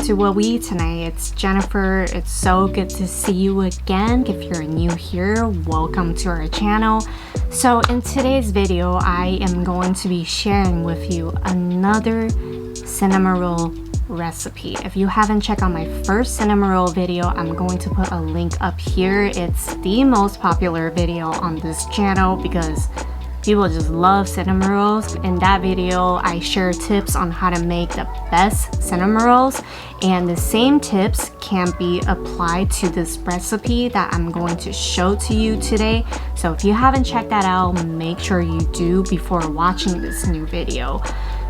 to What We Eat Tonight. It's Jennifer. It's so good to see you again. If you're new here, welcome to our channel. So in today's video, I am going to be sharing with you another cinnamon roll recipe. If you haven't checked out my first cinnamon roll video, I'm going to put a link up here. It's the most popular video on this channel because people just love cinnamon rolls. In that video, I share tips on how to make the best cinnamon rolls, and the same tips can be applied to this recipe that I'm going to show to you today. So if you haven't checked that out, make sure you do before watching this new video.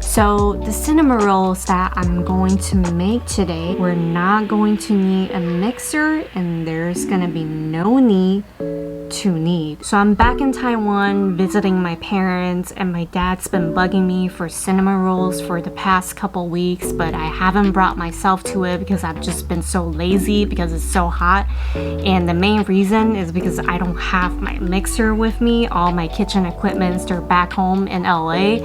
So the cinnamon rolls that I'm going to make today, we're not going to need a mixer, and there's gonna be no need to knead. So I'm back in Taiwan visiting my parents, and my dad's been bugging me for cinnamon rolls for the past couple weeks, but I haven't brought myself to it because I've just been so lazy because it's so hot. And the main reason is because I don't have my mixer with me. All my kitchen equipments are back home in LA,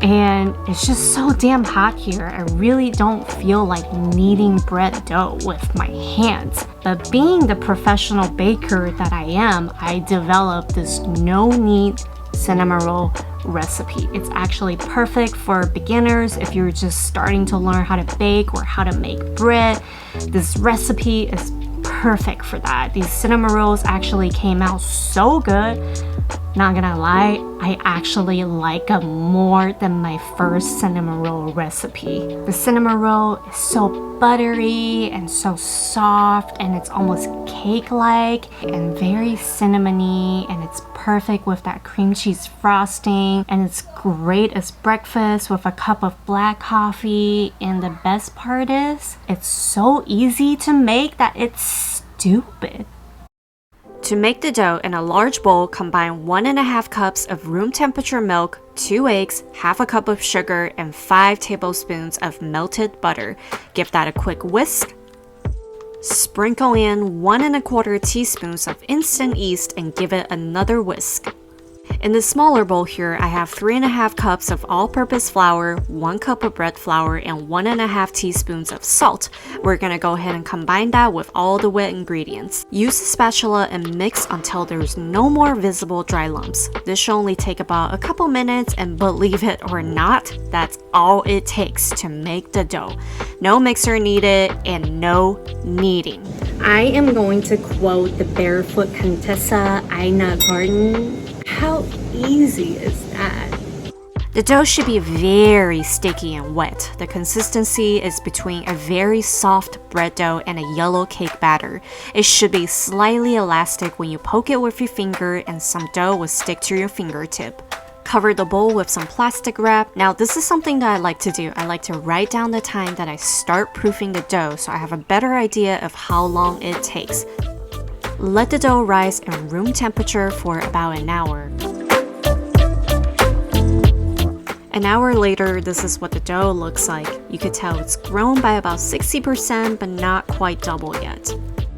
and it's just so damn hot here. I really don't feel like kneading bread dough with my hands. But being the professional baker that I am, I developed this no-knead cinnamon roll recipe. It's actually perfect for beginners if you're just starting to learn how to bake or how to make bread. This recipe is perfect for that. These cinnamon rolls actually came out so good. Not gonna lie, I actually like them more than my first cinnamon roll recipe. The cinnamon roll is so buttery and so soft, and it's almost cake-like and very cinnamony, and it's perfect with that cream cheese frosting, and it's great as breakfast with a cup of black coffee. And the best part is, it's so easy to make that it's stupid. To make the dough in a large bowl, combine 1.5 cups of room temperature milk, 2 eggs, half a cup of sugar, and 5 tablespoons of melted butter. Give that a quick whisk. Sprinkle in 1.25 teaspoons of instant yeast and give it another whisk. In the smaller bowl here, I have 3.5 cups of all-purpose flour, 1 cup of bread flour, and 1.5 teaspoons of salt. We're gonna go ahead and combine that with all the wet ingredients. Use a spatula and mix until there's no more visible dry lumps. This should only take about a couple minutes, and believe it or not, that's all it takes to make the dough. No mixer needed and no kneading. I am going to quote the barefoot Contessa Ina Garten. How easy is that? The dough should be very sticky and wet. The consistency is between a very soft bread dough and a yellow cake batter. It should be slightly elastic when you poke it with your finger, and some dough will stick to your fingertip. Cover the bowl with some plastic wrap. Now this is something that I like to do. I like to write down the time that I start proofing the dough so I have a better idea of how long it takes. Let the dough rise in room temperature for about an hour. An hour later, this is what the dough looks like. You could tell it's grown by about 60%, but not quite double yet.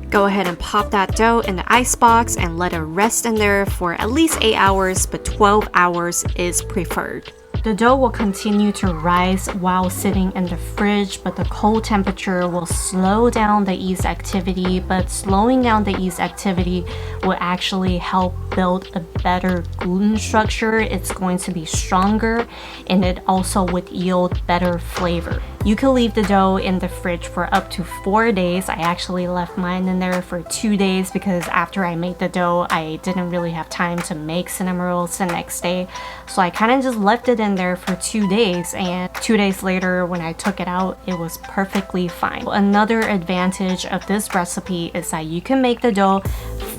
Go ahead and pop that dough in the ice box and let it rest in there for at least 8 hours, but 12 hours is preferred. The dough will continue to rise while sitting in the fridge, but the cold temperature will slow down the yeast activity, but slowing down the yeast activity will actually help build a better gluten structure. It's going to be stronger, and it also would yield better flavor. You can leave the dough in the fridge for up to 4 days. I actually left mine in there for 2 days because after I made the dough, I didn't really have time to make cinnamon rolls the next day. So I kind of just left it in there for 2 days, and 2 days later when I took it out, it was perfectly fine. Another advantage of this recipe is that you can make the dough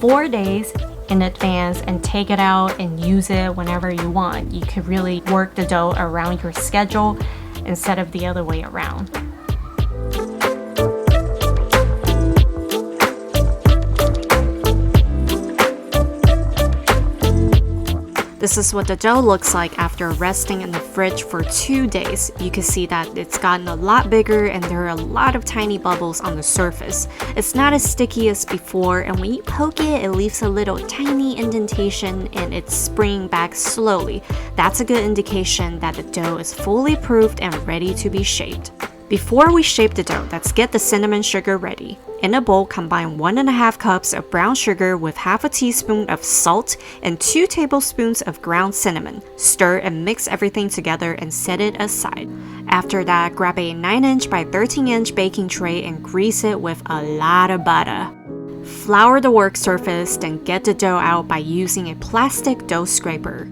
4 days in advance and take it out and use it whenever you want. You could really work the dough around your schedule instead of the other way around. This is what the dough looks like after resting in the fridge for 2 days. You can see that it's gotten a lot bigger and there are a lot of tiny bubbles on the surface. It's not as sticky as before, and when you poke it, it leaves a little tiny indentation and it's springing back slowly. That's a good indication that the dough is fully proofed and ready to be shaped. Before we shape the dough, let's get the cinnamon sugar ready. In a bowl, combine 1.5 cups of brown sugar with half a teaspoon of salt and 2 tablespoons of ground cinnamon. Stir and mix everything together and set it aside. After that, grab a 9-inch by 13-inch baking tray and grease it with a lot of butter. Flour the work surface, then get the dough out by using a plastic dough scraper.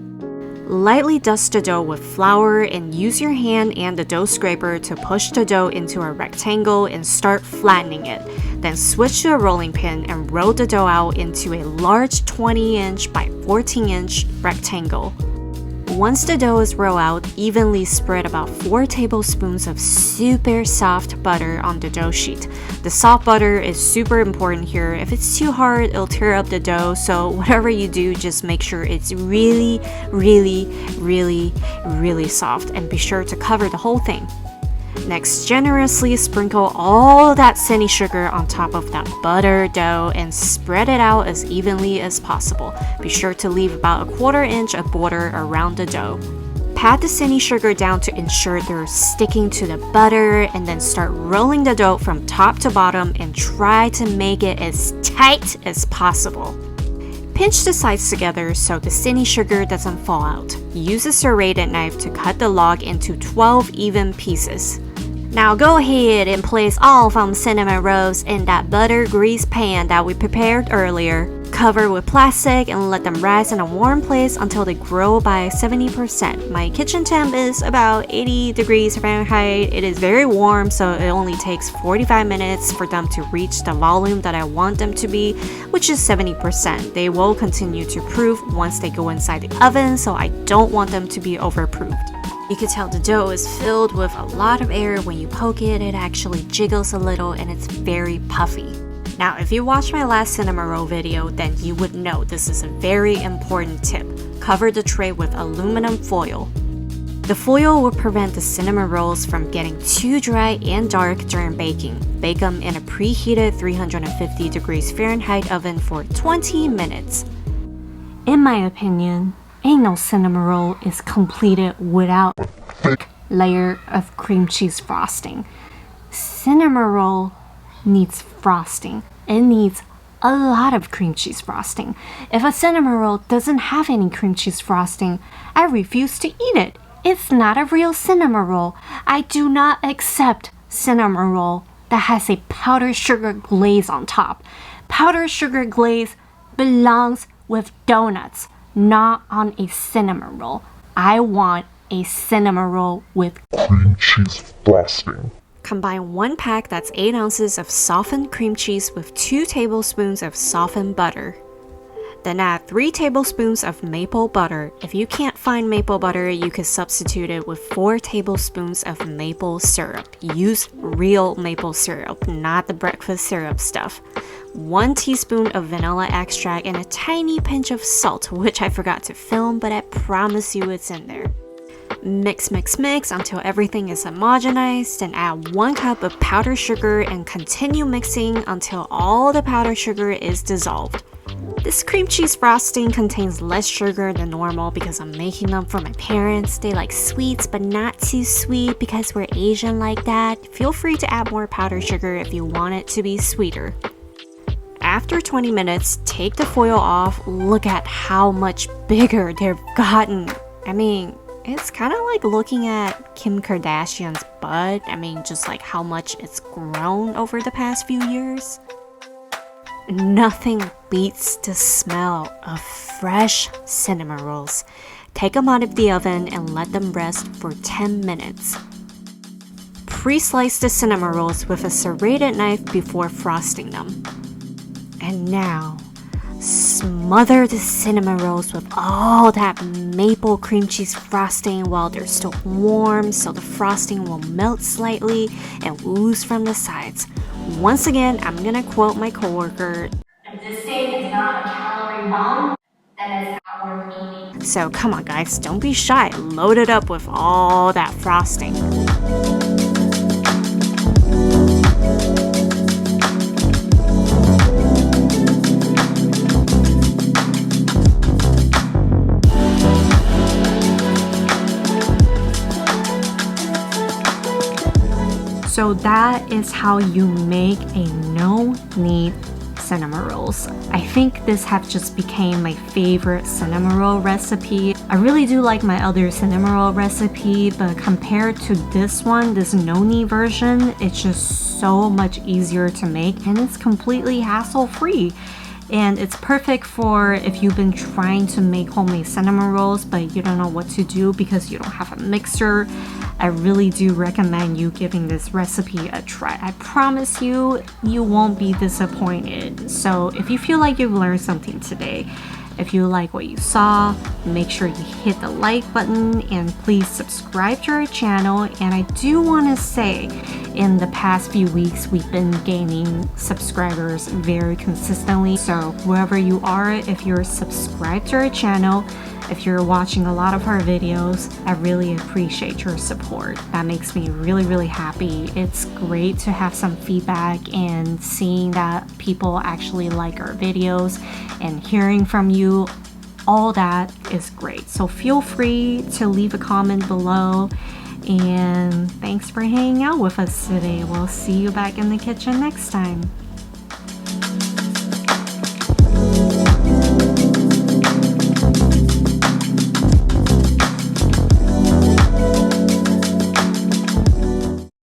Lightly dust the dough with flour and use your hand and the dough scraper to push the dough into a rectangle and start flattening it. Then switch to a rolling pin and roll the dough out into a large 20-inch by 14-inch rectangle. Once the dough is rolled out, evenly spread about 4 tablespoons of super soft butter on the dough sheet. The soft butter is super important here. If it's too hard, it'll tear up the dough, so whatever you do, just make sure it's really soft, and be sure to cover the whole thing. Next, generously sprinkle all that cinnamon sugar on top of that butter dough and spread it out as evenly as possible. Be sure to leave about a 1/4 inch of border around the dough. Pat the cinnamon sugar down to ensure they're sticking to the butter, and then start rolling the dough from top to bottom and try to make it as tight as possible. Pinch the sides together so the cinnamon sugar doesn't fall out. Use a serrated knife to cut the log into 12 even pieces. Now go ahead and place all of them cinnamon rolls in that butter grease pan that we prepared earlier. Cover with plastic and let them rise in a warm place until they grow by 70%. My kitchen temp is about 80 degrees Fahrenheit. It is very warm, so it only takes 45 minutes for them to reach the volume that I want them to be, which is 70%. They will continue to proof once they go inside the oven, so I don't want them to be overproofed. You can tell the dough is filled with a lot of air. When you poke it, it actually jiggles a little and it's very puffy. Now, if you watched my last cinnamon roll video, then you would know this is a very important tip. Cover the tray with aluminum foil. The foil will prevent the cinnamon rolls from getting too dry and dark during baking. Bake them in a preheated 350 degrees Fahrenheit oven for 20 minutes. In my opinion, ain't no cinnamon roll is completed without a thick layer of cream cheese frosting. Cinnamon roll needs frosting. It needs a lot of cream cheese frosting. If a cinnamon roll doesn't have any cream cheese frosting, I refuse to eat it. It's not a real cinnamon roll. I do not accept cinnamon roll that has a powdered sugar glaze on top. Powdered sugar glaze belongs with donuts, not on a cinnamon roll. I want a cinnamon roll with cream cheese frosting. Combine 1 pack that's 8 ounces of softened cream cheese with 2 tablespoons of softened butter. Then add 3 tablespoons of maple butter. If you can't find maple butter, you can substitute it with 4 tablespoons of maple syrup. Use real maple syrup, not the breakfast syrup stuff. 1 teaspoon of vanilla extract and a tiny pinch of salt, which I forgot to film, but I promise you it's in there. Mix until everything is homogenized, then add 1 cup of powdered sugar and continue mixing until all the powdered sugar is dissolved. This cream cheese frosting contains less sugar than normal because I'm making them for my parents. They like sweets but not too sweet because we're Asian like that. Feel free to add more powdered sugar if you want it to be sweeter. After 20 minutes, take the foil off. Look at how much bigger they've gotten. I mean, it's kind of like looking at Kim Kardashian's butt. I mean, just like how much it's grown over the past few years. Nothing beats the smell of fresh cinnamon rolls. Take them out of the oven and let them rest for 10 minutes. Pre-slice the cinnamon rolls with a serrated knife before frosting them. And now, smother the cinnamon rolls with all that maple cream cheese frosting while they're still warm so the frosting will melt slightly and ooze from the sides. Once again, I'm gonna quote my coworker, "If this thing is not a calorie bomb, then it's not worth eating." So come on guys, don't be shy. Load it up with all that frosting. So that is how you make a no-knead cinnamon rolls. I think this have just became my favorite cinnamon roll recipe. I really do like my other cinnamon roll recipe, but compared to this one, this no-knead version, it's just so much easier to make and it's completely hassle-free. And it's perfect for if you've been trying to make homemade cinnamon rolls but you don't know what to do because you don't have a mixer. I really do recommend you giving this recipe a try. I promise you, you won't be disappointed. So if you feel like you've learned something today, if you like what you saw, make sure you hit the like button and please subscribe to our channel. And I do want to say, in the past few weeks, we've been gaining subscribers very consistently. So whoever you are, if you're subscribed to our channel, if you're watching a lot of our videos, I really appreciate your support. That makes me really, really happy. It's great to have some feedback and seeing that people actually like our videos and hearing from you. All that is great. So feel free to leave a comment below. And thanks for hanging out with us today. We'll see you back in the kitchen next time.